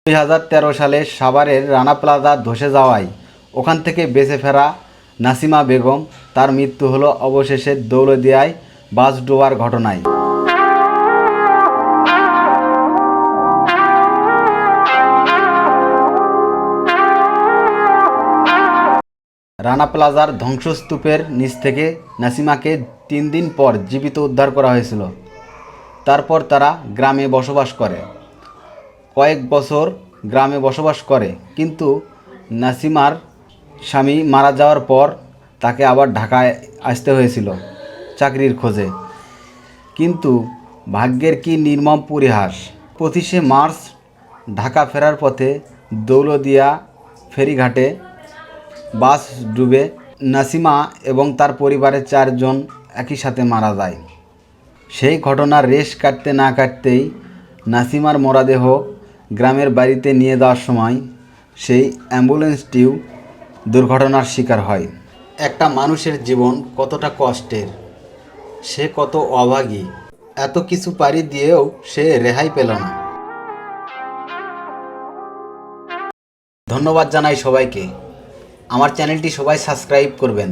2013 সালে সাভারের রানা প্লাজা ধসে যাওয়ায় ওখান থেকে বেঁচে ফেরা নাসিমা বেগম তার মৃত্যু হলো অবশেষে দৌলতদিয়ায় বাস ডোবার ঘটনায়। রানা প্লাজার ধ্বংসস্তূপের নিচ থেকে নাসিমাকে 3 দিন পর জীবিত উদ্ধার করা হয়েছিল। তারপর তারা গ্রামে বসবাস করে, কয়েক বছর গ্রামে বসবাস করে, কিন্তু নাসিমার স্বামী মারা যাওয়ার পর তাকে আবার ঢাকায় আসতে হয়েছিল চাকরির খোঁজে। কিন্তু ভাগ্যের কি নির্মম পরিহাস! 25শে মার্চ ঢাকা ফেরার পথে দৌলতদিয়া ফেরিঘাটে বাস ডুবে নাসিমা এবং তার পরিবারের 4 জন একই সাথে মারা যায়। সেই ঘটনার রেশ কাটতে না কাটতেই নাসিমার মরদেহ গ্রামের বাড়িতে নিয়ে যাওয়ার সময় সেই অ্যাম্বুলেন্সটিও দুর্ঘটনার শিকার হয়। একটা মানুষের জীবন কতটা কষ্টের, সে কত অভাগী, এত কিছু পাড়ি দিয়েও সে রেহাই পেল না। ধন্যবাদ জানাই সবাইকে। আমার চ্যানেলটি সবাই সাবস্ক্রাইব করবেন।